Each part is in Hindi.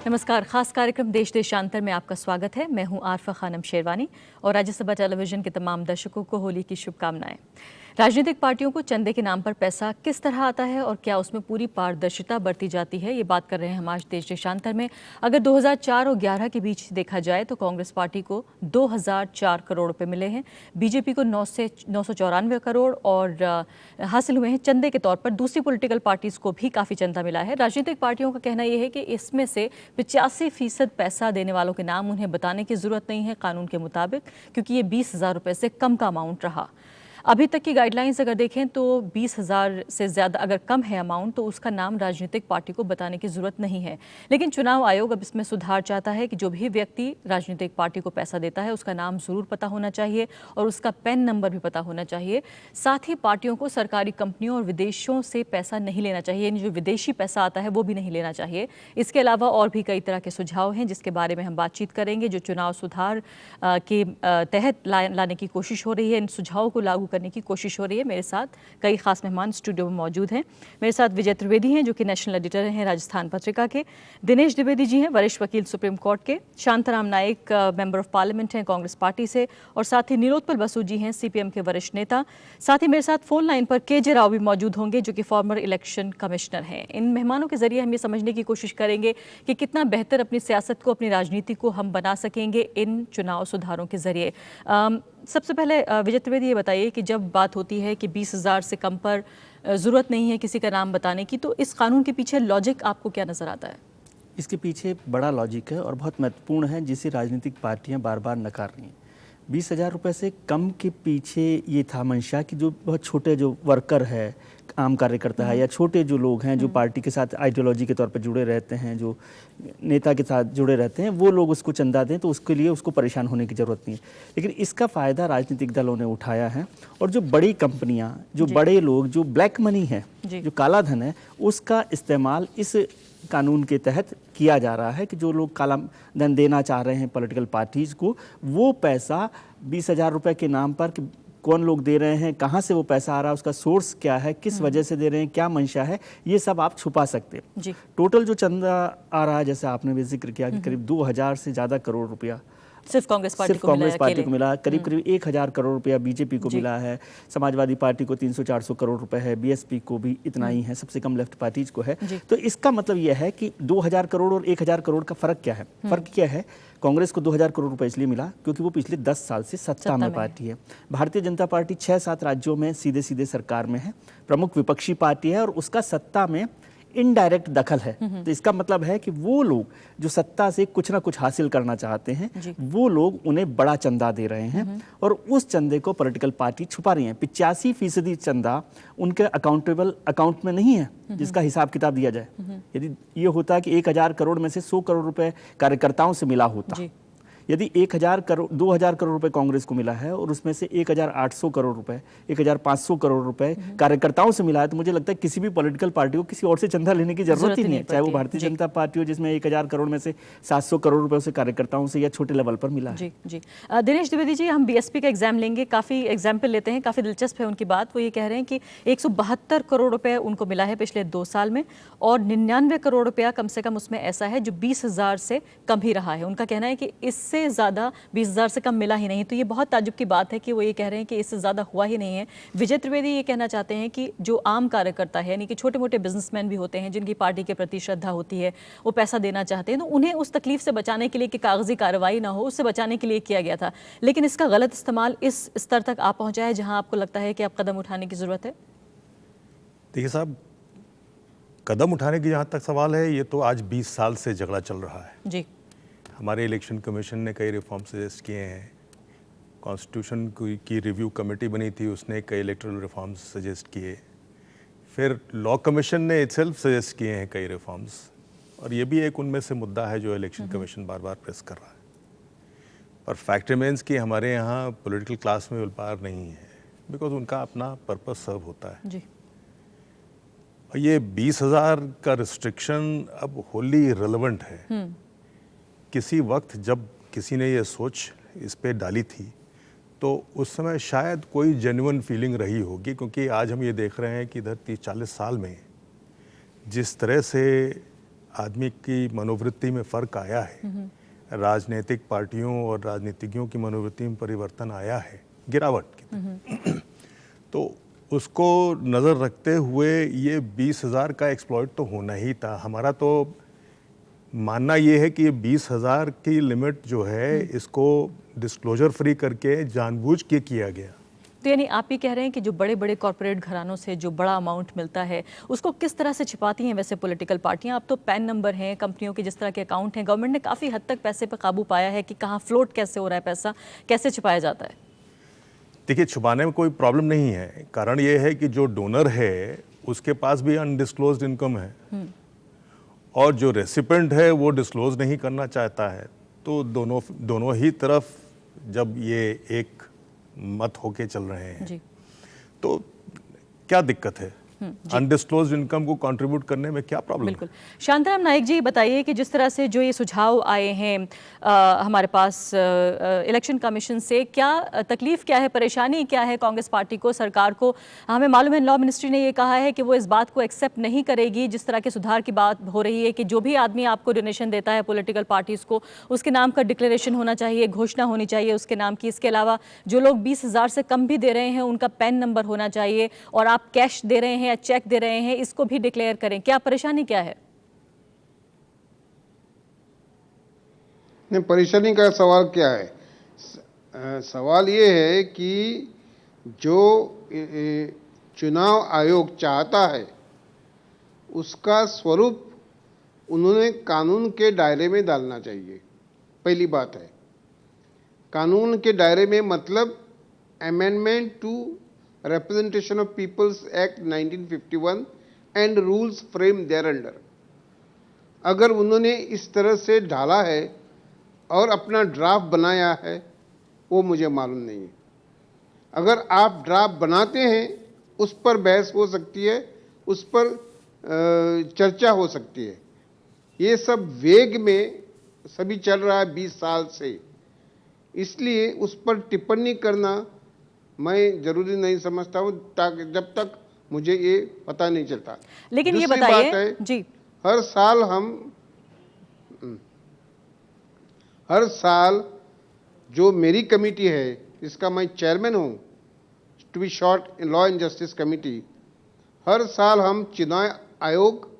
नमस्कार। खास कार्यक्रम देश देशांतर में आपका स्वागत है। मैं हूं आरफा खानम शेरवानी और राज्यसभा टेलीविजन के तमाम दर्शकों को होली की शुभकामनाएं। राजनीतिक पार्टियों को चंदे के नाम पर पैसा किस तरह आता है और क्या उसमें पूरी पारदर्शिता बरती जाती है, ये बात कर रहे हैं हम आज देश देशांतर में। अगर 2004 और 11 के बीच देखा जाए तो कांग्रेस पार्टी को 2004 करोड़ रुपए मिले हैं, बीजेपी को 994 करोड़ और हासिल हुए हैं चंदे के तौर पर। दूसरी पॉलिटिकल पार्टीज को भी काफ़ी चंदा मिला है। राजनीतिक पार्टियों का कहना यह है कि इसमें से 85% पैसा देने वालों के नाम उन्हें बताने की जरूरत नहीं है कानून के मुताबिक, क्योंकि ये 20,000 रुपए से कम का अमाउंट रहा। अभी तक की गाइडलाइंस अगर देखें तो 20,000 से ज़्यादा अगर कम है अमाउंट तो उसका नाम राजनीतिक पार्टी को बताने की ज़रूरत नहीं है। लेकिन चुनाव आयोग अब इसमें सुधार चाहता है कि जो भी व्यक्ति राजनीतिक पार्टी को पैसा देता है उसका नाम ज़रूर पता होना चाहिए और उसका पैन नंबर भी पता होना चाहिए। साथ ही पार्टियों को सरकारी कंपनियों और विदेशों से पैसा नहीं लेना चाहिए, यानी जो विदेशी पैसा आता है वो भी नहीं लेना चाहिए। इसके अलावा और भी कई तरह के सुझाव हैं जिसके बारे में हम बातचीत करेंगे, जो चुनाव सुधार के तहत लाने की कोशिश हो रही है। इन सुझावों को लागू करने की कोशिश हो रही है। मेरे साथ कई खास मेहमान स्टूडियो में मौजूद हैं। मेरे साथ विजय त्रिवेदी हैं जो कि नेशनल एडिटर हैं राजस्थान पत्रिका के, दिनेश द्विवेदी जी हैं वरिष्ठ वकील सुप्रीम कोर्ट के, Shantaram Naik member of parliament हैं कांग्रेस पार्टी से, और साथ ही नीलोत्पल बसु जी हैं सीपीएम के वरिष्ठ नेता। साथ ही मेरे साथ फोन लाइन पर केजे राव भी मौजूद होंगे जो कि फॉर्मर इलेक्शन कमिश्नर हैं। इन मेहमानों के जरिए हम ये समझने की कोशिश करेंगे कि कितना बेहतर अपनी सियासत को, अपनी राजनीति को हम बना सकेंगे इन चुनाव सुधारों के जरिए। सबसे पहले विजय त्रिवेदी ये बताइए कि जब बात होती है कि 20,000 से कम पर ज़रूरत नहीं है किसी का नाम बताने की, तो इस कानून के पीछे लॉजिक आपको क्या नज़र आता है? इसके पीछे बड़ा लॉजिक है और बहुत महत्वपूर्ण है, जिसे राजनीतिक पार्टियां बार बार नकार रही हैं। 20,000 रुपये से कम के पीछे ये था मंशा कि जो बहुत छोटे जो वर्कर है, आम कार्यकर्ता है या छोटे जो लोग हैं जो पार्टी के साथ आइडियोलॉजी के तौर पर जुड़े रहते हैं, जो नेता के साथ जुड़े रहते हैं, वो लोग उसको चंदा दें तो उसके लिए उसको परेशान होने की ज़रूरत नहीं है। लेकिन इसका फ़ायदा राजनीतिक दलों ने उठाया है और जो बड़ी कंपनियां, जो बड़े लोग, जो ब्लैक मनी है, जो काला धन है, उसका इस्तेमाल इस कानून के तहत किया जा रहा है कि जो लोग काला धन देना चाह रहे हैं पॉलिटिकल पार्टीज़ को, वो पैसा 20,000 रुपये के नाम पर कौन लोग दे रहे हैं, कहाँ से वो पैसा आ रहा है, उसका सोर्स क्या है, किस वजह से दे रहे हैं, क्या मंशा है, ये सब आप छुपा सकते हैं। टोटल जो चंदा आ रहा है, जैसे आपने भी जिक्र किया कि करीब 2,000 से ज़्यादा करोड़ रुपया सिर्फ कांग्रेस पार्टी को मिला, करीब 1,000 करोड़ रुपया बीजेपी को मिला है, समाजवादी पार्टी को 300-400 करोड़ रुपए है, बीएसपी को भी इतना ही है, सबसे कम लेफ्ट पार्टीज को है। तो इसका मतलब यह है कि 2,000 करोड़ और 1,000 करोड़ का फर्क क्या है? फर्क क्या है? कांग्रेस को 2,000 करोड़ रुपए इसलिए मिला क्योंकि वो पिछले 10 साल से सत्ता में पार्टी है। भारतीय जनता पार्टी 6-7 राज्यों में सीधे सीधे सरकार में है, प्रमुख विपक्षी पार्टी है और उसका सत्ता में इनडायरेक्ट दखल है। तो इसका मतलब है कि वो लोग जो सत्ता से कुछ ना कुछ हासिल करना चाहते हैं, वो लोग उन्हें बड़ा चंदा दे रहे हैं और उस चंदे को पॉलिटिकल पार्टी छुपा रही है। 85% चंदा उनके अकाउंटेबल अकाउंट में नहीं है जिसका हिसाब किताब दिया जाए। यदि ये होता कि 1,000 करोड़ में से 100 करोड़ रुपए कार्यकर्ताओं से मिला होता, यदि 2,000 करोड़ रुपए कांग्रेस को मिला है और उसमें से 1,800 करोड़ रुपए, 1,500 करोड़ रुपए कार्यकर्ताओं से मिला है, तो मुझे लगता है किसी भी पॉलिटिकल पार्टी को किसी और से चंदा लेने की जरूरत ही नहीं है, चाहे वो भारतीय जनता पार्टी हो जिसमें 1,000 करोड़ में से 700 करोड़ रुपए उसे कार्यकर्ताओं से या छोटे लेवल पर मिला है। जी दिनेश द्विवेदी जी, हम बीएसपी का एग्जाम लेंगे, काफ़ी एग्जाम्पल लेते हैं, काफ़ी दिलचस्प है उनकी बात। वो ये कह रहे हैं कि 172 करोड़ रुपए उनको मिला है पिछले 2 साल में और 99 करोड़ रुपया कम से कम उसमें ऐसा है जो 20,000 से कम ही रहा है। उनका कहना है कि इससे ज़्यादा 20,000 से कम मिला ही नहीं। तो ये बहुत ताज्जुब की बात है कि वो ये कह रहे हैं कि इससे ज़्यादा हुआ ही नहीं है। विजय त्रिवेदी ये कहना चाहते हैं कि जो आम कार्यकर्ता है, यानी कि छोटे मोटे बिजनेसमैन भी होते हैं जिनकी पार्टी के प्रति श्रद्धा होती है, वो पैसा देना चाहते हैं, तो उन्हें उस तकलीफ से बचाने के लिए कि कागजी कार्रवाई ना हो, उससे बचाने के लिए किया गया था। लेकिन इसका गलत इस्तेमाल इस स्तर तक आ पहुंचा है जहां आपको लगता है कि अब कदम उठाने की जरूरत है। देखिए साहब, कदम उठाने की जहाँ तक सवाल है, ये तो आज 20 साल से झगड़ा चल रहा है जी। हमारे इलेक्शन कमीशन ने कई रिफॉर्म सजेस्ट किए हैं, कॉन्स्टिट्यूशन की रिव्यू कमेटी बनी थी, उसने कई इलेक्टोरल रिफॉर्म्स सजेस्ट किए, फिर लॉ कमीशन ने इटसेल्फ सजेस्ट किए हैं कई रिफॉर्म्स, और ये भी एक उनमें से मुद्दा है जो इलेक्शन कमीशन बार बार प्रेस कर रहा है। पर फैक्ट रिमेंस कि हमारे यहाँ पॉलिटिकल क्लास में व्यापार नहीं है, बिकॉज उनका अपना पर्पस सर्व होता है जी। और ये 20,000 का रिस्ट्रिक्शन अब होली रिलेवेंट है। किसी वक्त जब किसी ने ये सोच इस पे डाली थी तो उस समय शायद कोई जेन्युइन फीलिंग रही होगी, क्योंकि आज हम ये देख रहे हैं कि इधर 30-40 साल में जिस तरह से आदमी की मनोवृत्ति में फर्क आया है, राजनीतिक पार्टियों और राजनीतिज्ञों की मनोवृत्ति में परिवर्तन आया है, गिरावट की तो उसको नज़र रखते हुए ये 20,000 का एक्सप्लॉइट तो होना ही था। हमारा तो मानना ये है कि ये 20,000 की लिमिट जो है इसको डिस्क्लोजर फ्री करके जानबूझ के किया गया। तो यानी आप ही कह रहे हैं कि जो बड़े बड़े कॉर्पोरेट घरानों से जो बड़ा अमाउंट मिलता है उसको किस तरह से छिपाती हैं वैसे पॉलिटिकल पार्टियां? अब तो पैन नंबर हैं, कंपनियों के जिस तरह के अकाउंट हैं, गवर्नमेंट ने काफ़ी हद तक पैसे पर काबू पाया है कि कहाँ फ्लोट कैसे हो रहा है, पैसा कैसे छिपाया जाता है। देखिए, छुपाने में कोई प्रॉब्लम नहीं है। कारण ये है कि जो डोनर है उसके पास भी अनडिस्क्लोज्ड इनकम है और जो रेसिपेंट है वो डिस्क्लोज नहीं करना चाहता है। तो दोनों ही तरफ जब ये एक मत होके चल रहे हैं जी। तो क्या दिक्कत है? अनडिस्क्लोज्ड इनकम को कंट्रीब्यूट करने में क्या प्रॉब्लम? बिल्कुल। शांताराम नाइक जी, बताइए कि जिस तरह से जो ये सुझाव आए हैं हमारे पास इलेक्शन कमीशन से, क्या तकलीफ क्या है, परेशानी क्या है कांग्रेस पार्टी को, सरकार को? हमें मालूम है लॉ मिनिस्ट्री ने ये कहा है कि वो इस बात को एक्सेप्ट नहीं करेगी, जिस तरह के सुधार की बात हो रही है कि जो भी आदमी आपको डोनेशन देता है पॉलिटिकल पार्टीज़ को, उसके नाम का डिक्लेरेशन होना चाहिए, घोषणा होनी चाहिए उसके नाम की। इसके अलावा जो लोग 20,000 से कम भी दे रहे हैं उनका पैन नंबर होना चाहिए, और आप कैश दे रहे हैं या चेक दे रहे हैं इसको भी डिक्लेयर करें। क्या परेशानी क्या है? नहीं, परेशानी का सवाल क्या है? सवाल ये है कि जो चुनाव आयोग चाहता है उसका स्वरूप उन्होंने कानून के दायरे में डालना चाहिए। पहली बात है, कानून के दायरे में मतलब amendment to representation of peoples act 1951 and rules frame thereunder. अगर उन्होंने इस तरह से ढाला है और अपना ड्राफ्ट बनाया है वो मुझे मालूम नहीं है। अगर आप ड्राफ्ट बनाते हैं उस पर बहस हो सकती है, उस पर चर्चा हो सकती है। ये सब वेग में सभी चल रहा है 20 साल से, इसलिए उस पर टिप्पणी करना मैं जरूरी नहीं समझता हूँ जब तक मुझे ये पता नहीं चलता। लेकिन ये बताइए जी, हर साल जो मेरी कमेटी है जिसका मैं चेयरमैन हूँ, to be short law and justice committee, हर साल हम चुनाव आयोग,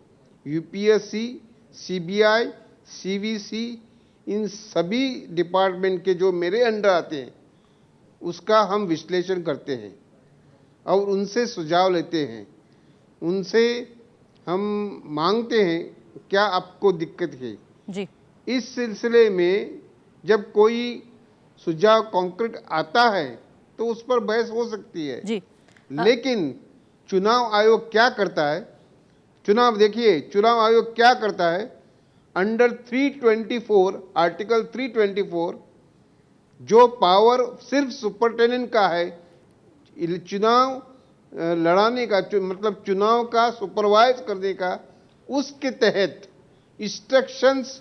यूपीएससी, सीबीआई, सीवीसी, इन सभी डिपार्टमेंट के जो मेरे अंडर आते हैं उसका हम विश्लेषण करते हैं और उनसे सुझाव लेते हैं। उनसे हम मांगते हैं क्या आपको दिक्कत है जी। इस सिलसिले में जब कोई सुझाव कॉन्क्रीट आता है तो उस पर बहस हो सकती है जी। लेकिन चुनाव आयोग क्या करता है? देखिए चुनाव आयोग क्या करता है, अंडर 324 आर्टिकल 324 जो पावर सिर्फ सुपरिटेंडेंट का है चुनाव लड़ाने का, मतलब चुनाव का सुपरवाइज करने का, उसके तहत इंस्ट्रक्शंस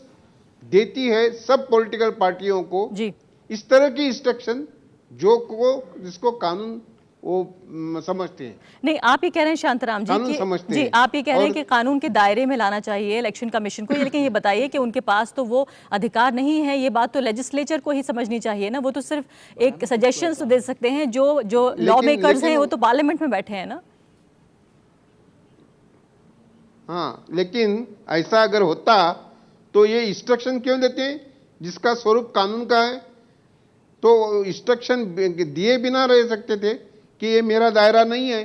देती है सब पॉलिटिकल पार्टियों को जी। इस तरह की इंस्ट्रक्शन जिसको कानून वो समझते हैं। नहीं, आप ही कह रहे हैं शांताराम जी कि जी, आप ही कह रहे हैं कि कानून के दायरे में लाना चाहिए इलेक्शन कमीशन को, लेकिन ये बताइए कि उनके पास तो वो अधिकार नहीं है। ये बात तो लेजिस्लेचर को ही समझनी चाहिए ना, वो तो सिर्फ एक सजेशंस तो दे सकते हैं। जो लॉ मेकर्स हैं वो तो पार्लियामेंट में बैठे हैं ना। हाँ, लेकिन ऐसा अगर होता तो ये इंस्ट्रक्शन क्यों देते हैं जिसका स्वरूप कानून का है? तो इंस्ट्रक्शन दिए बिना रह सकते थे कि ये मेरा दायरा नहीं है।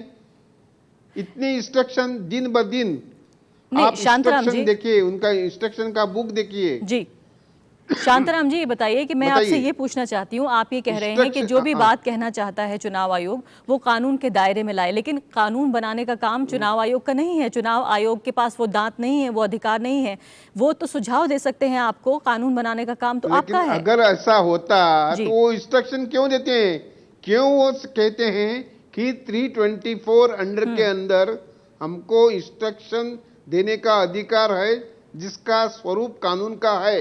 इतनी इंस्ट्रक्शन दिन ब दिन आप इंस्ट्रक्शन देखिए, उनका इंस्ट्रक्शन का बुक देखिए जी। शांताराम जी, ये बताइए कि मैं आपसे ये पूछना चाहती हूँ, आप ये कह रहे हैं कि जो भी बात कहना चाहता है चुनाव आयोग वो कानून के दायरे में लाए, लेकिन कानून बनाने का काम चुनाव आयोग का नहीं है। चुनाव आयोग के पास वो दांत नहीं है, वो अधिकार नहीं है। वो तो सुझाव दे सकते हैं आपको, कानून बनाने का काम तो आपका है। अगर ऐसा होता तो वो इंस्ट्रक्शन क्यों देते हैं? क्यों वो कहते हैं कि 324 अंडर के अंदर हमको इंस्ट्रक्शन देने का अधिकार है जिसका स्वरूप कानून का है?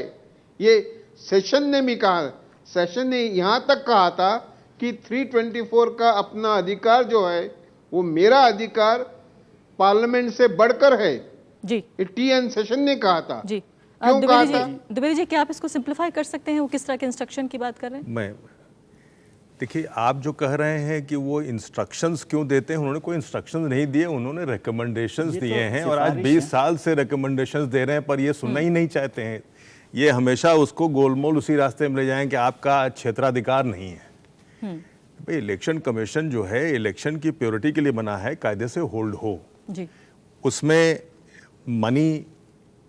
ये सेशन ने भी कहा, सेशन ने यहाँ तक कहा था कि 324 का अपना अधिकार जो है वो मेरा अधिकार पार्लियामेंट से बढ़कर है। जी। ये TN सेशन ने कहा था। जी क्यों कहा था? द्विवेदी जी, क्या आप इसको सिंप्लीफाई कर सकते हैं? वो किस तरह के इंस्ट्रक्शन की बात कर रहे हैं? मैं देखिए, आप जो कह रहे हैं कि वो इंस्ट्रक्शंस क्यों देते हैं, उन्होंने कोई इंस्ट्रक्शंस नहीं दिए, उन्होंने रिकमेंडेशंस दिए हैं और आज 20 साल से रिकमेंडेशंस दे रहे हैं, पर ये सुनना ही नहीं चाहते हैं। ये हमेशा उसको गोलमोल उसी रास्ते में ले जाएं कि आपका क्षेत्राधिकार नहीं है। भाई, इलेक्शन कमीशन जो है इलेक्शन की प्योरिटी के लिए बना है, कायदे से होल्ड हो। जी। उसमें मनी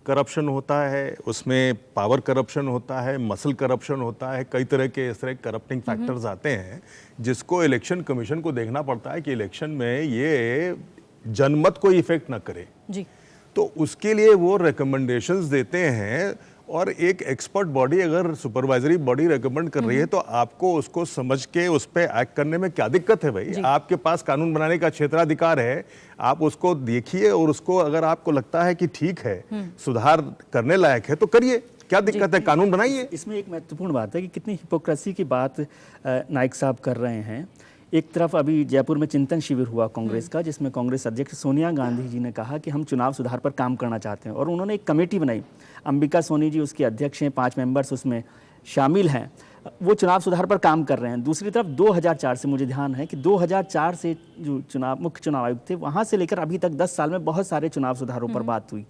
करप्शन होता है, उसमें पावर करप्शन होता है, मसल करप्शन होता है, कई तरह के इस तरह करप्टिंग फैक्टर्स आते हैं जिसको इलेक्शन कमीशन को देखना पड़ता है कि इलेक्शन में ये जनमत को इफेक्ट ना करे। जी। तो उसके लिए वो रिकमेंडेशंस देते हैं और एक एक्सपर्ट बॉडी अगर सुपरवाइजरी बॉडी रेकमेंड कर रही है तो आपको उसको समझ के उस पर एक्ट करने में क्या दिक्कत है भाई? आपके पास कानून बनाने का क्षेत्राधिकार है, आप उसको देखिए और उसको अगर आपको लगता है कि ठीक है, सुधार करने लायक है तो करिए, क्या दिक्कत है? कानून बनाइए। इसमें एक महत्वपूर्ण बात है कि कितनी हिपोक्रेसी की बात नाइक साहब कर रहे हैं। एक तरफ अभी जयपुर में चिंतन शिविर हुआ कांग्रेस का, जिसमें कांग्रेस अध्यक्ष सोनिया गांधी जी ने कहा कि हम चुनाव सुधार पर काम करना चाहते हैं और उन्होंने एक कमेटी बनाई। अंबिका सोनी जी उसकी अध्यक्ष हैं, 5 मेंबर्स उसमें शामिल हैं। वो चुनाव सुधार पर काम कर रहे हैं। दूसरी तरफ 2004 से मुझे ध्यान है कि 2004 से जो मुख्य चुनाव आयुक्त थे, वहाँ से लेकर अभी तक 10 साल में बहुत सारे चुनाव सुधारों पर बात हुई।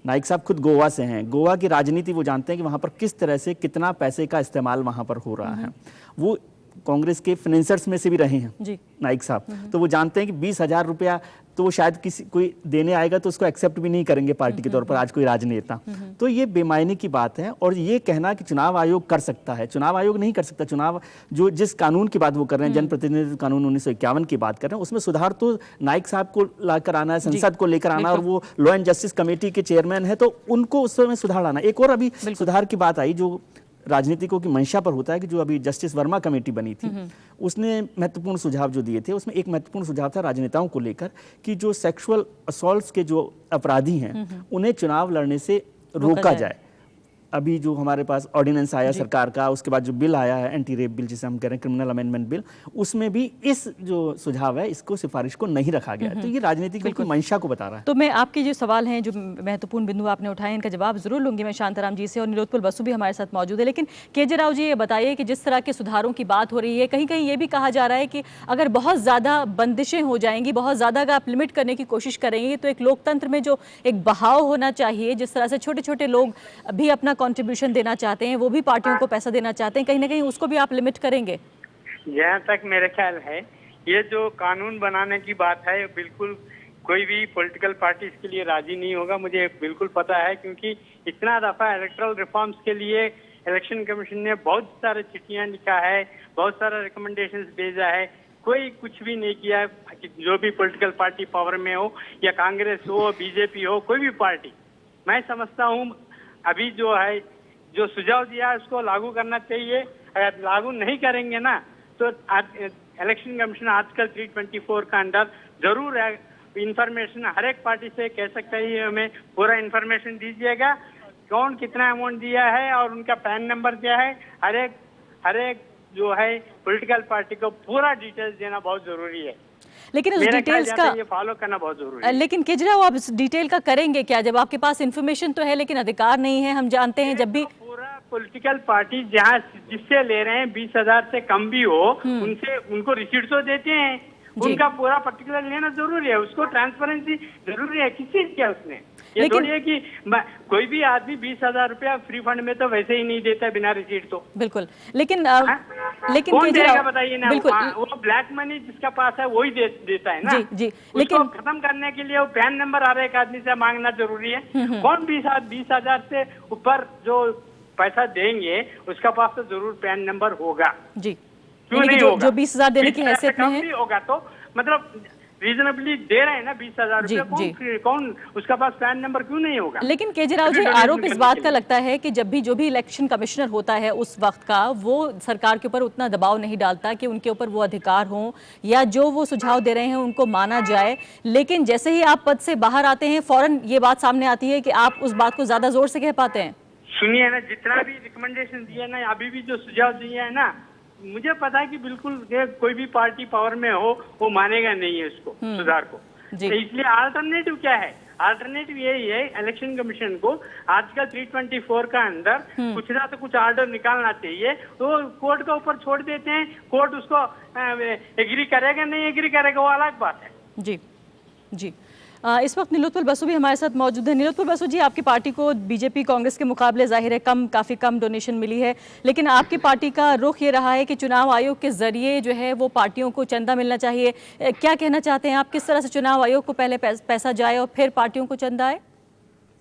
नाइक साहब खुद गोवा से हैं, गोवा की राजनीति वो जानते हैं कि वहाँ पर किस तरह से कितना पैसे का इस्तेमाल वहाँ पर हो रहा है। वो कांग्रेस के फाइनेंसर्स में से भी रहे हैं जी। नाइक साहब, तो वो जानते हैं कि 20,000 रुपया तो वो शायद कोई देने आएगा तो उसको एक्सेप्ट भी नहीं करेंगे पार्टी के तौर पर, आज कोई राजनेता। तो ये बेमायने की बात है। और ये कहना कि चुनाव आयोग कर सकता है, चुनाव आयोग नहीं कर सकता। चुनाव जो जिस कानून की बात वो कर रहे हैं, जनप्रतिनिधित्व कानून 1951 की बात कर रहे हैं, उसमें सुधार तो नाइक साहब को लाकर आना है, संसद को लेकर आना, और वो लॉ एंड जस्टिस कमेटी के चेयरमैन है तो उनको उसमें सुधार लाना। एक और अभी सुधार की बात आई जो राजनीतिकों की मंशा पर होता है कि जो अभी जस्टिस वर्मा कमेटी बनी थी, उसने महत्वपूर्ण सुझाव जो दिए थे, उसमें एक महत्वपूर्ण सुझाव था राजनेताओं को लेकर कि जो सेक्सुअल असॉल्ट्स के जो अपराधी हैं उन्हें चुनाव लड़ने से रोका जाए। अभी जो हमारे पास ऑर्डिनेंस आया सरकार का, उसके बाद जो बिल आया है एंटी रेप बिल जिसे हम कह रहे हैं, क्रिमिनल अमेंडमेंट बिल, उसमें भी इस जो सुझाव है इसको सिफारिश को नहीं रखा गया। तो ये राजनीतिक की मंशा को बता रहा है। तो मैं आपके जो सवाल हैं, जो महत्वपूर्ण बिंदु आपने उठाए, इनका जवाब जरूर लूंगी मैं शांताराम जी से, और निरोत्पल बसु भी हमारे साथ मौजूद है। लेकिन केजे राव जी, ये बताइए कि जिस तरह के सुधारों की बात हो रही है, कहीं कहीं ये भी कहा जा रहा है कि अगर बहुत ज़्यादा बंदिशें हो जाएंगी, बहुत ज़्यादा अगर आप लिमिट करने की कोशिश करेंगे तो एक लोकतंत्र में जो एक बहाव होना चाहिए, जिस तरह से छोटे छोटे लोग भी अपना कॉन्ट्रीब्यूशन देना चाहते हैं, वो भी पार्टियों को पैसा देना चाहते हैं, कहीं ना कहीं उसको भी आप लिमिट करेंगे? जहाँ तक मेरा ख्याल है, ये जो कानून बनाने की बात है, बिल्कुल कोई भी पॉलिटिकल पार्टी इसके लिए राजी नहीं होगा, मुझे बिल्कुल पता है। क्योंकि इतना दफा इलेक्टोरल रिफॉर्म्स के लिए इलेक्शन कमीशन ने बहुत सारे चिट्ठियां लिखा है, बहुत सारा रिकमेंडेशंस भेजा है, कोई कुछ भी नहीं किया है। जो भी पॉलिटिकल पार्टी पावर में हो, या कांग्रेस हो, बीजेपी हो, कोई भी पार्टी, मैं समझता हूँ अभी जो है जो सुझाव दिया है उसको लागू करना चाहिए। अगर लागू नहीं करेंगे ना तो इलेक्शन कमीशन आर्टिकल 324 का अंडर जरूर इंफॉर्मेशन हर एक पार्टी से कह सकता है, हमें पूरा इंफॉर्मेशन दीजिएगा, कौन कितना अमाउंट दिया है और उनका पैन नंबर क्या है। हर एक जो है पॉलिटिकल पार्टी को पूरा डिटेल्स देना बहुत जरूरी है। लेकिन उस डिटेल्स का ये फॉलो करना बहुत जरूरी है। लेकिन केजरीवाल, आप इस डिटेल का करेंगे क्या जब आपके पास इन्फॉर्मेशन तो है लेकिन अधिकार नहीं है? हम जानते हैं जब भी पूरा पॉलिटिकल पार्टी जहाँ जिससे ले रहे हैं 20,000 से कम भी हो, उनसे उनको रिसीट तो देते हैं, उनका पूरा पर्टिकुलर लेना जरूरी है, उसको ट्रांसपेरेंसी जरूरी है। किसी क्या उसने ये थोड़ी है कि कोई भी आदमी 20,000 रुपया फ्री फंड में तो वैसे ही नहीं देता बिना रिसीट। तो बिल्कुल, लेकिन कौन देगा बताइए ना? बिल्कुल, वो ब्लैक मनी जिसका पास है वही देता है ना। जी, लेकिन खत्म करने के लिए वो पैन नंबर हर एक आदमी से मांगना जरूरी है। कौन 20,000 से ऊपर जो पैसा देंगे उसका पास तो जरूर पैन नंबर होगा जी। क्यों नहीं होगा? जो 20,000 देने की हैसियत में है होगा तो मतलब रीजनेबली दे रहे हैं ना 20,000 रुपये, कौन उसका पास पैन नंबर क्यों नहीं होगा? लेकिन केजरीवाल जी, आरोप इस बात का लगता है कि जब भी इलेक्शन कमिश्नर होता है उस वक्त का, वो सरकार के ऊपर उतना दबाव नहीं डालता कि उनके ऊपर वो अधिकार हो या जो वो सुझाव दे रहे हैं उनको माना जाए। लेकिन जैसे ही आप पद से बाहर आते हैं फौरन ये बात सामने आती है कि आप उस बात को ज्यादा जोर से कह पाते हैं। सुनिए ना, जितना भी रिकमेंडेशन दिया ना, अभी भी जो सुझाव दिए है ना, मुझे पता है कि बिल्कुल कोई भी पार्टी पावर में हो वो मानेगा नहीं है इसको सुधार को। तो इसलिए अल्टरनेटिव क्या है? अल्टरनेटिव यही है इलेक्शन कमीशन को आर्टिकल 324 का अंदर कुछ ना तो कुछ ऑर्डर निकालना चाहिए। तो कोर्ट के ऊपर छोड़ देते हैं, कोर्ट उसको एग्री करेगा नहीं एग्री करेगा वो अलग बात है। जी जी। इस वक्त नीलोत्पल बसु भी हमारे साथ मौजूद है। नीलोत्पल बसु जी, आपकी पार्टी को बीजेपी कांग्रेस के मुकाबले जाहिर है काफ़ी कम डोनेशन मिली है, लेकिन आपकी पार्टी का रुख ये रहा है कि चुनाव आयोग के जरिए जो है वो पार्टियों को चंदा मिलना चाहिए। क्या कहना चाहते हैं आप, किस तरह से चुनाव आयोग को पहले पैसा जाए और फिर पार्टियों को चंदा आए?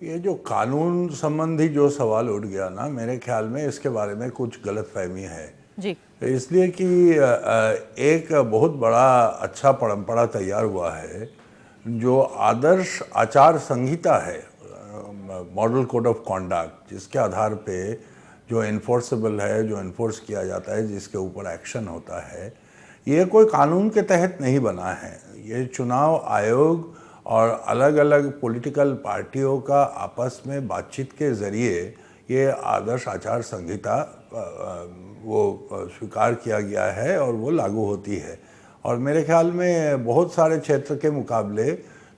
ये जो कानून संबंधी जो सवाल उठ गया ना, मेरे ख्याल में इसके बारे में कुछ गलतफहमी है जी। इसलिए कि एक बहुत बड़ा अच्छा परंपरा तैयार हुआ है, जो आदर्श आचार संहिता है, मॉडल कोड ऑफ कॉन्डक्ट, जिसके आधार पे जो इन्फोर्सेबल है, जो इन्फोर्स किया जाता है, जिसके ऊपर एक्शन होता है, ये कोई कानून के तहत नहीं बना है। ये चुनाव आयोग और अलग अलग पॉलिटिकल पार्टियों का आपस में बातचीत के ज़रिए ये आदर्श आचार संहिता वो स्वीकार किया गया है और वो लागू होती है। और मेरे ख्याल में बहुत सारे क्षेत्र के मुकाबले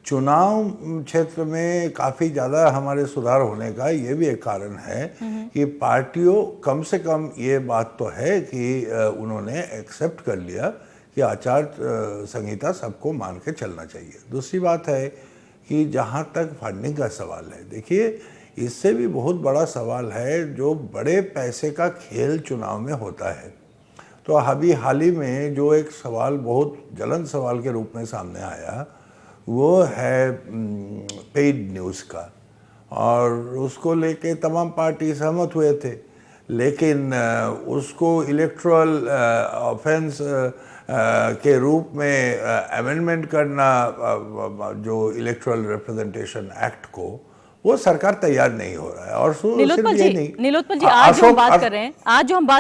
चुनाव क्षेत्र में काफ़ी ज़्यादा हमारे सुधार होने का ये भी एक कारण है कि पार्टियों कम से कम ये बात तो है कि उन्होंने एक्सेप्ट कर लिया कि आचार संहिता सबको मान के चलना चाहिए। दूसरी बात है कि जहाँ तक फंडिंग का सवाल है, देखिए इससे भी बहुत बड़ा सवाल है, जो बड़े पैसे का खेल चुनाव में होता है। तो अभी हाल ही में जो एक सवाल बहुत जलन सवाल के रूप में सामने आया, वो है पेड न्यूज़ का, और उसको लेके तमाम पार्टी सहमत हुए थे, लेकिन उसको इलेक्टोरल ऑफेंस के रूप में अमेंडमेंट करना, जो इलेक्टोरल रिप्रेजेंटेशन एक्ट को, वो सरकार तैयार नहीं हो रहा है। और नीलोत्पल जी, आज जो हम बात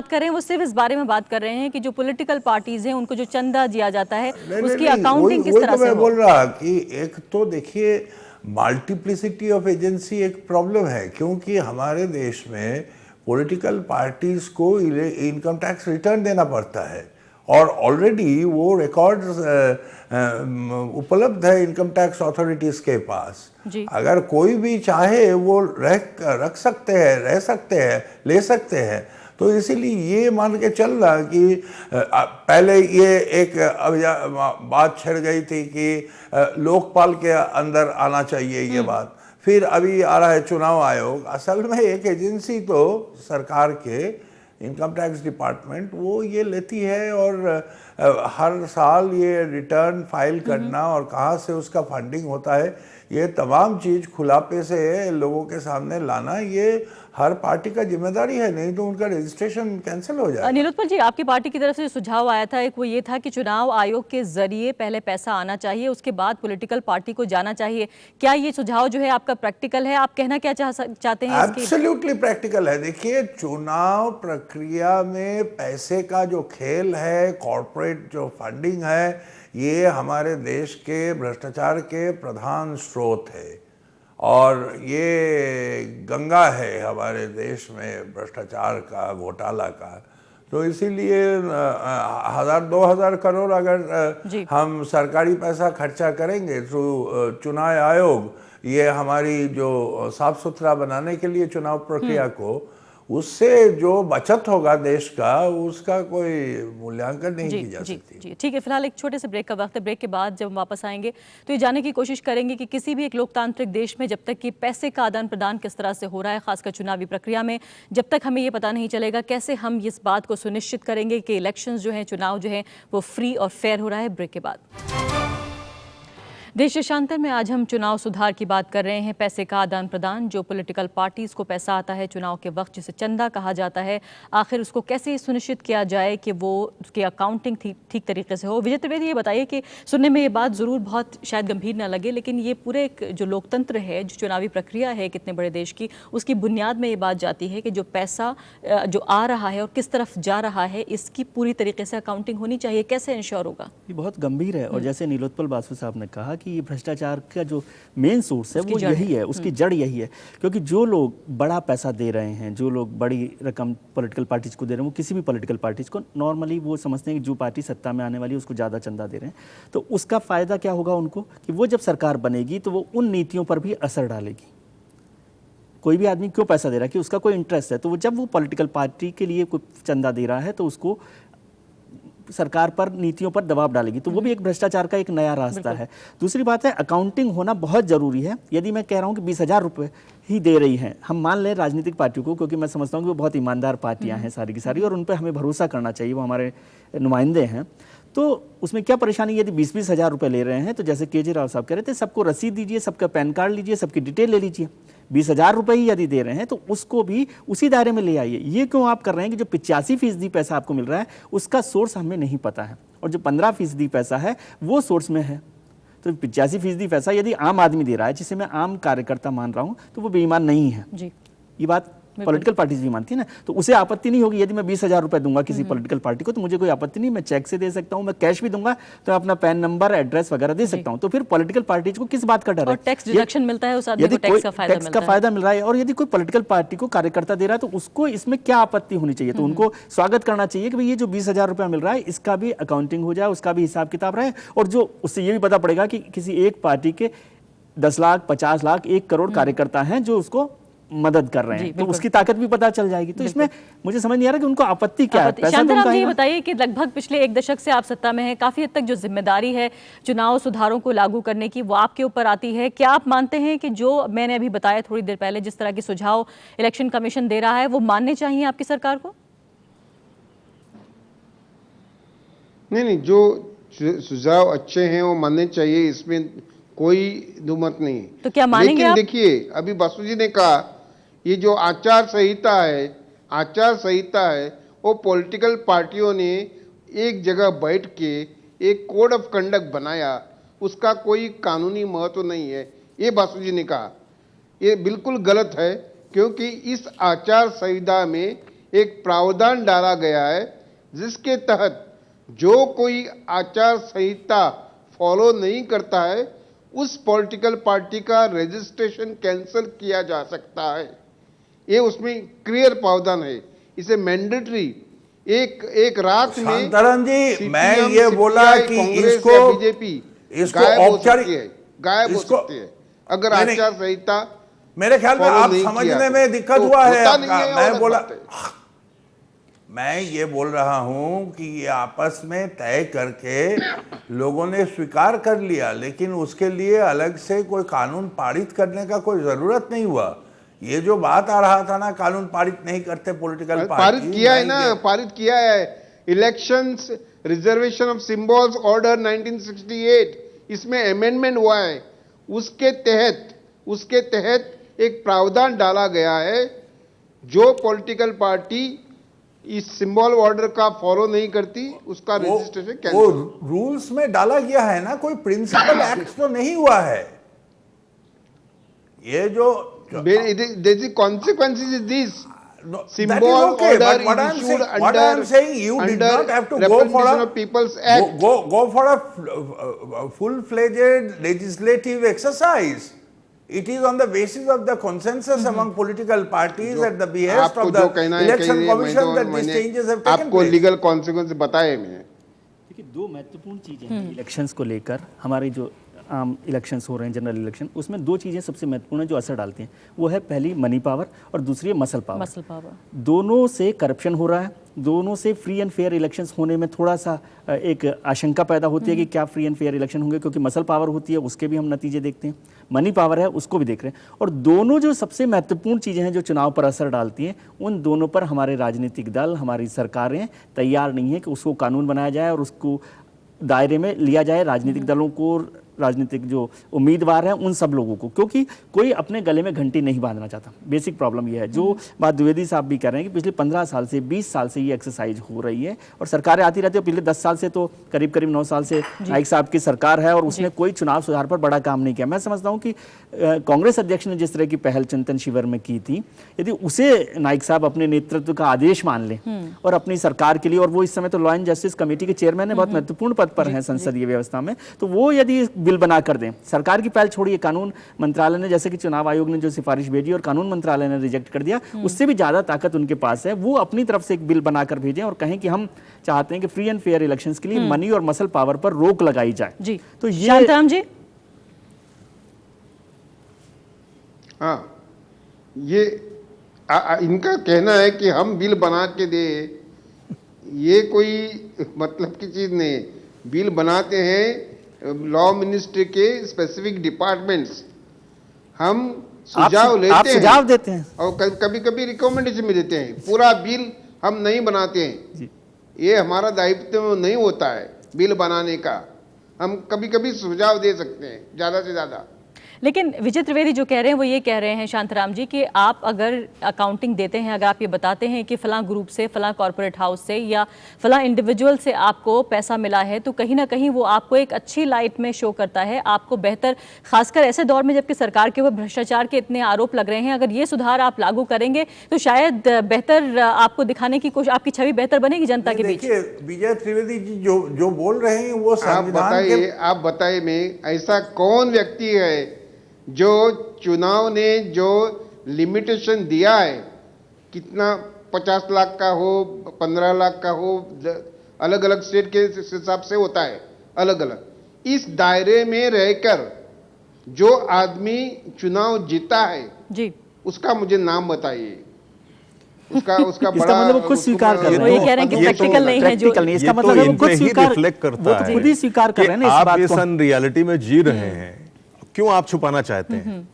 कर रहे हैं वो सिर्फ इस बारे में बात कर रहे हैं कि जो पॉलिटिकल पार्टीज हैं उनको जो चंदा दिया जाता है उसकी अकाउंटिंग किस तरह से हो। मैं बोल रहा कि एक तो देखिए मल्टीप्लिसिटी ऑफ एजेंसी एक प्रॉब्लम है, क्योंकि हमारे देश में पॉलिटिकल पार्टीज को इनकम टैक्स रिटर्न देना पड़ता है, और ऑलरेडी वो रिकॉर्ड्स उपलब्ध है इनकम टैक्स अथॉरिटीज़ के पास। अगर कोई भी चाहे वो रख सकते हैं, रह सकते हैं, ले सकते हैं। तो इसीलिए ये मान के चल रहा कि पहले ये एक बात छिड़ गई थी कि लोकपाल के अंदर आना चाहिए ये बात, फिर अभी आ रहा है चुनाव आयोग। असल में एक एजेंसी तो सरकार के इनकम टैक्स डिपार्टमेंट वो ये लेती है, और हर साल ये रिटर्न फाइल करना और कहाँ से उसका फंडिंग होता है, ये तमाम चीज़ खुलापे से लोगों के सामने लाना, ये हर पार्टी का जिम्मेदारी है, नहीं तो उनका रजिस्ट्रेशन कैंसिल हो जाए। नीलोत्पल जी, आपकी पार्टी की तरफ से सुझाव आया था, एक वो ये था कि चुनाव आयोग के जरिए पहले पैसा आना चाहिए, उसके बाद पॉलिटिकल पार्टी को जाना चाहिए। क्या ये सुझाव जो है आपका प्रैक्टिकल है? आप कहना क्या चाहते हैं? एब्सोल्युटली प्रैक्टिकल है। देखिए, चुनाव प्रक्रिया में पैसे का जो खेल है, कॉर्पोरेट जो फंडिंग है, ये हमारे देश के भ्रष्टाचार के प्रधान स्रोत है, और ये गंगा है हमारे देश में भ्रष्टाचार का, घोटाला का। तो इसीलिए 1000-2000 करोड़ अगर हम सरकारी पैसा खर्चा करेंगे थ्रू चुनाव आयोग, ये हमारी जो साफ सुथरा बनाने के लिए चुनाव प्रक्रिया को, उससे जो बचत होगा देश का, उसका कोई मूल्यांकन नहीं की जा सकती। जी ठीक है, फिलहाल एक छोटे से ब्रेक का वक्त है। ब्रेक के बाद जब हम वापस आएंगे तो ये जानने की कोशिश करेंगे कि किसी भी एक लोकतांत्रिक देश में जब तक कि पैसे का आदान प्रदान किस तरह से हो रहा है, खासकर चुनावी प्रक्रिया में, जब तक हमें ये पता नहीं चलेगा कैसे हम इस बात को सुनिश्चित करेंगे कि इलेक्शंस जो हैं, चुनाव जो है वो फ्री और फेयर हो रहा है। ब्रेक के बाद देश देशांतर में आज हम चुनाव सुधार की बात कर रहे हैं। पैसे का आदान प्रदान, जो पॉलिटिकल पार्टीज को पैसा आता है चुनाव के वक्त, जिसे चंदा कहा जाता है, आखिर उसको कैसे सुनिश्चित किया जाए कि वो उसकी अकाउंटिंग ठीक तरीके से हो। विजय त्रिवेदी, ये बताइए कि सुनने में ये बात ज़रूर बहुत शायद गंभीर ना लगे, लेकिन ये पूरे एक जो लोकतंत्र है, जो चुनावी प्रक्रिया है कितने बड़े देश की, उसकी बुनियाद में ये बात जाती है कि जो पैसा जो आ रहा है और किस तरफ जा रहा है, इसकी पूरी तरीके से अकाउंटिंग होनी चाहिए। कैसे इंश्योर होगा? ये बहुत गंभीर है। और जैसे नीलोत्पल बासु साहब ने कहा कि ये भ्रष्टाचार का जो मेन सोर्स है वो यही है, उसकी जड़ यही है। क्योंकि जो लोग बड़ा पैसा दे रहे हैं, जो लोग बड़ी रकम पॉलिटिकल पार्टीज को दे रहे हैं, वो किसी भी पॉलिटिकल पार्टीज को नॉर्मली वो समझते हैं कि जो पार्टी सत्ता में आने वाली है उसको ज़्यादा चंदा दे रहे हैं। तो उसका फ़ायदा क्या होगा उनको कि वो जब सरकार बनेगी तो वो उन नीतियों पर भी असर डालेगी। कोई भी आदमी क्यों पैसा दे रहा है कि उसका कोई इंटरेस्ट है, तो वो जब वो पॉलिटिकल पार्टी के लिए कोई चंदा दे रहा है तो उसको सरकार पर नीतियों पर दबाव डालेगी। तो वो भी एक भ्रष्टाचार का एक नया रास्ता है। दूसरी बात है, अकाउंटिंग होना बहुत ज़रूरी है। यदि मैं कह रहा हूँ कि 20,000 रुपये ही दे रही हैं, हम मान लें राजनीतिक पार्टियों को, क्योंकि मैं समझता हूँ कि वो बहुत ईमानदार पार्टियाँ हैं सारी की सारी, और उन पर हमें भरोसा करना चाहिए, वो हमारे नुमाइंदे हैं। तो उसमें क्या परेशानी, यदि 20-20 हज़ार रुपये ले रहे हैं तो जैसे केजरीवाल साहब कह रहे थे, सबको रसीद दीजिए, सबका पैन कार्ड लीजिए, सबकी डिटेल ले लीजिए। 20,000 रुपये ही यदि दे रहे हैं तो उसको भी उसी दायरे में ले आइए। ये क्यों आप कर रहे हैं कि जो 85% पैसा आपको मिल रहा है उसका सोर्स हमें नहीं पता है, और जो 15% पैसा है वो सोर्स में है। तो 85% पैसा यदि आम आदमी दे रहा है, जिसे मैं आम कार्यकर्ता मान रहा हूँ, तो वो बेईमान नहीं है जी। ये बात पॉलिटिकल पार्टीज भी मानती है ना, तो उसे आपत्ति नहीं होगी। यदि मैं 20,000 रुपए दूंगा किसी पॉलिटिकल पार्टी को तो मुझे कोई आपत्ति नहीं, मैं चेक से दे सकता हूं, मैं कैश भी दूंगा तो अपना पैन नंबर, एड्रेस वगैरह दे सकता हूं। तो फिर पॉलिटिकल पार्टीज को किस बात का डर है? और टैक्स डिडक्शन मिलता है उस आदमी को, टैक्स का फायदा मिल रहा है। और यदि कोई पॉलिटिकल पार्टी को कार्यकर्ता दे रहा है तो उसको इसमें क्या आपत्ति होनी चाहिए? तो उनको स्वागत करना चाहिए कि भाई ये जो 20,000 रुपया मिल रहा है इसका भी अकाउंटिंग हो जाए, उसका भी हिसाब किताब रहे, और जो उससे ये भी पता पड़ेगा कि किसी एक पार्टी के 10 लाख, 50 लाख, 1 करोड़ कार्यकर्ता हैं जो उसको मदद कर रहे हैं, तो उसकी ताकत भी पता चल जाएगी। तो इसमें मुझे समझ नहीं आ रहा कि उनको आपत्ति क्या है। शांताराम जी, ये बताइए कि लगभग पिछले 1 दशक से आप सत्ता में हैं, काफी हद तक जो जिम्मेदारी है चुनाव सुधारों को लागू करने की वो आपके ऊपर आती है। क्या आप मानते हैं कि जो मैंने अभी बताया थोड़ी देर पहले, जिस तरह के सुझाव इलेक्शन कमीशन दे रहा है, वो मानने चाहिए आपकी सरकार को? नहीं, जो सुझाव अच्छे हैं वो मानने चाहिए, इसमें कोई दुमत नहीं। तो क्या मानेंगे आप? देखिए, अभी बासु जी ने कहा ये जो आचार संहिता है वो पॉलिटिकल पार्टियों ने एक जगह बैठ के एक कोड ऑफ कंडक्ट बनाया, उसका कोई कानूनी महत्व नहीं है, ये बासु जी ने कहा। ये बिल्कुल गलत है, क्योंकि इस आचार संहिता में एक प्रावधान डाला गया है जिसके तहत जो कोई आचार संहिता फॉलो नहीं करता है उस पॉलिटिकल पार्टी का रजिस्ट्रेशन कैंसिल किया जा सकता है। ये उसमें क्लियर प्रावधान है, इसे मैंडेटरी एक रात में। शांताराम जी, मैं ये बोला कि इसको बीजेपी औपचारिक गायब हो सकती है अगर आचार संहिता। मेरे ख्याल में आप समझने में दिक्कत हुआ है आपका। मैं ये बोल रहा हूं कि ये आपस में तय करके लोगों ने स्वीकार कर लिया, लेकिन उसके लिए अलग से कोई कानून पारित करने का कोई जरूरत नहीं हुआ। ये जो बात आ रहा था ना, कानून पारित नहीं करते पॉलिटिकल पार्टी, पारित किया है ना, पारित किया है। Elections reservation of symbols order 1968, इसमें अमेंडमेंट हुआ है। उसके तहत एक प्रावधान डाला गया है, जो पॉलिटिकल पार्टी इस सिंबल ऑर्डर का फॉलो नहीं करती उसका रजिस्ट्रेशन कैंसिल। वो रूल्स में डाला गया है ना, कोई प्रिंसिपल एक्ट तो नहीं हुआ है। ये जो the consequences is this. No, symbol okay, order what is issued what I am saying, you did not have to go for a People's Act. Go for a full-fledged legislative exercise. It is on the basis of the consensus among political parties at the behest of the election commission that these changes have taken आपको place. legal consequences बताए मैंने। देखिए, 2 महत्वपूर्ण चीजें हैं इलेक्शंस को लेकर। हमारे जो आम इलेक्शंस हो रहे हैं, जनरल इलेक्शन, उसमें 2 चीज़ें सबसे महत्वपूर्ण हैं जो असर डालती हैं। वो है पहली मनी पावर और दूसरी है मसल पावर। दोनों से करप्शन हो रहा है, दोनों से फ्री एंड फेयर इलेक्शंस होने में थोड़ा सा एक आशंका पैदा होती है कि क्या फ्री एंड फेयर इलेक्शन होंगे, क्योंकि मसल पावर होती है उसके भी हम नतीजे देखते हैं, मनी पावर है उसको भी देख रहे हैं। और दोनों जो सबसे महत्वपूर्ण चीज़ें हैं जो चुनाव पर असर डालती हैं, उन दोनों पर हमारे राजनीतिक दल, हमारी सरकारें तैयार नहीं है कि उसको कानून बनाया जाए और उसको दायरे में लिया जाए। राजनीतिक दलों को, राजनीतिक जो उम्मीदवार हैं उन सब लोगों को, क्योंकि कोई अपने गले में घंटी नहीं बांधना चाहता। बेसिक प्रॉब्लम यह है, जो बात द्विवेदी साहब भी कह रहे हैं कि पिछले 15 साल से 20 साल से ये एक्सरसाइज हो रही है और सरकारें आती रहती है। पिछले 10 साल से तो करीब 9 साल से नाइक साहब की सरकार है और उसने कोई चुनाव सुधार पर बड़ा काम नहीं किया। मैं समझता हूँ कि कांग्रेस अध्यक्ष ने जिस तरह की पहल चिंतन शिविर में की थी, यदि उसे नाइक साहब अपने नेतृत्व का आदेश मान लें और अपनी सरकार के लिए, और वो इस समय तो लॉ एंड जस्टिस कमेटी के चेयरमैन है, बहुत महत्वपूर्ण पद पर हैं संसदीय व्यवस्था में, तो वो यदि बिल बना कर दें। सरकार की पहल छोड़िए, कानून मंत्रालय ने, जैसे कि चुनाव आयोग ने जो सिफारिश भेजी और कानून मंत्रालय ने रिजेक्ट कर दिया, उससे भी ज्यादा ताकत उनके पास है। वो अपनी तरफ से एक बिल बनाकर भेजें और कहें कि हम चाहते हैं कि फ्री एंड फेयर इलेक्शंस के लिए मनी और मसल पावर पर रोक लगाई जाए। जी, तो ये शांताराम जी। हाँ, ये इनका कहना है कि हम बिल बना के दे, ये कोई मतलब की चीज नहीं है। बिल बनाते हैं लॉ मिनिस्ट्री के स्पेसिफिक डिपार्टमेंट्स, हम सुझाव लेते आप हैं, सुझाव देते हैं और कभी कभी रिकमेंडेशन भी देते हैं। पूरा बिल हम नहीं बनाते हैं, ये हमारा दायित्व नहीं होता है बिल बनाने का। हम कभी कभी सुझाव दे सकते हैं ज्यादा से ज्यादा। लेकिन विजय त्रिवेदी जो कह रहे हैं वो ये कह रहे हैं शांताराम जी कि आप अगर अकाउंटिंग देते हैं, अगर आप ये बताते हैं कि फलां ग्रुप से, फलां कॉर्पोरेट हाउस से या फलां इंडिविजुअल से आपको पैसा मिला है, तो कहीं ना कहीं वो आपको एक अच्छी लाइट में शो करता है, आपको बेहतर, खासकर ऐसे दौर में जबकि सरकार के ऊपर भ्रष्टाचार के इतने आरोप लग रहे हैं, अगर ये सुधार आप लागू करेंगे तो शायद बेहतर आपको दिखाने की कोशिश, आपकी छवि बेहतर बनेगी जनता के बीच। देखिए विजय त्रिवेदी जी जो बोल रहे हैं वो आप बताइए में ऐसा कौन व्यक्ति है जो चुनाव ने जो लिमिटेशन दिया है, कितना 50 लाख का हो, 15 लाख का हो, अलग अलग स्टेट के हिसाब से होता है अलग अलग, इस दायरे में रहकर जो आदमी चुनाव जीता है जी, उसका मुझे नाम बताइए। उसका इसका मतलब वो खुद स्वीकार कर रहे हैं। ये कह रहे हैं कि प्रैक्टिकल नहीं है, जो इसका मतलब वो खुद स्वीकार करता है, खुद ही स्वीकार कर रहे हैं आप इस रियलिटी में जी रहे हैं, क्यों आप छुपाना चाहते हैं?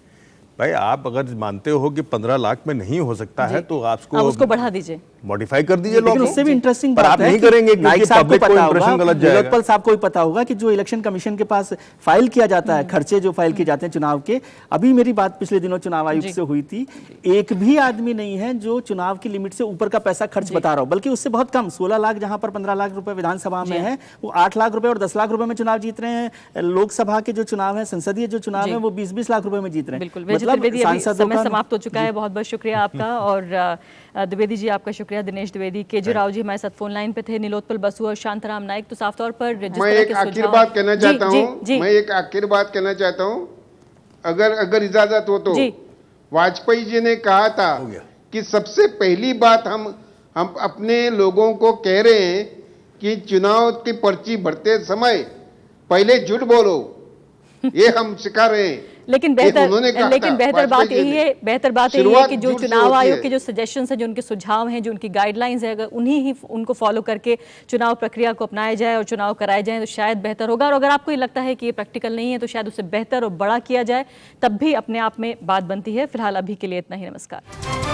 भाई आप अगर मानते हो कि 15 लाख में नहीं हो सकता है तो आप उसको बढ़ा दीजिए, मॉडिफाई कर दीजिए। लेकिन उससे भी इंटरेस्टिंग बात आप नहीं करेंगे क्योंकि पब्लिक को इंप्रेशन गलत जाएगा। लोकपाल साहब को भी पता होगा कि जो इलेक्शन कमीशन के पास फाइल किया जाता है, खर्चे जो फाइल किए जाते हैं चुनाव के, अभी मेरी बात पिछले दिनों चुनाव आयुक्त से हुई थी, एक भी आदमी नहीं है जो चुनाव की लिमिट से ऊपर का पैसा खर्च बता रहा हो, बल्कि उससे बहुत कम, 16 लाख जहां पर 15 लाख रुपए विधानसभा में है, वो 8 लाख रुपए और 10 लाख रुपए में चुनाव जीत रहे हैं। लोकसभा के जो चुनाव है, संसदीय जो चुनाव है, वो 20-20 लाख रुपए में जीत रहे हैं। मतलब समय समाप्त हो चुका है। बहुत बहुत शुक्रिया आपका, और द्विवेदी जी आपका शुक्रिया, दिनेश द्विवेदी। केजे राव जी हमारे साथ फोन लाइन पे थे, नीलोत्पल बसु और शांताराम नाइक। तो साफ तौर पर मैं एक आखिर बात कहना चाहता हूं, मैं एक आखिर बात कहना चाहता हूं, अगर इजाजत हो तो। वाजपेयी जी ने कहा था कि सबसे पहली बात हम अपने लोगों को कह रहे हैं कि चुनाव की पर्ची भरते समय पहले झूठ बोलो, ये हम सिखा रहे हैं। लेकिन बेहतर बात यही है, कि जो चुनाव आयोग के जो सजेशंस हैं, जो उनके सुझाव हैं, जो उनकी गाइडलाइंस है, अगर उनको फॉलो करके चुनाव प्रक्रिया को अपनाया जाए और चुनाव कराए जाए तो शायद बेहतर होगा। और अगर आपको ये लगता है कि ये प्रैक्टिकल नहीं है तो शायद उसे बेहतर और बड़ा किया जाए, तब भी अपने आप में बात बनती है। फिलहाल अभी के लिए इतना ही, नमस्कार।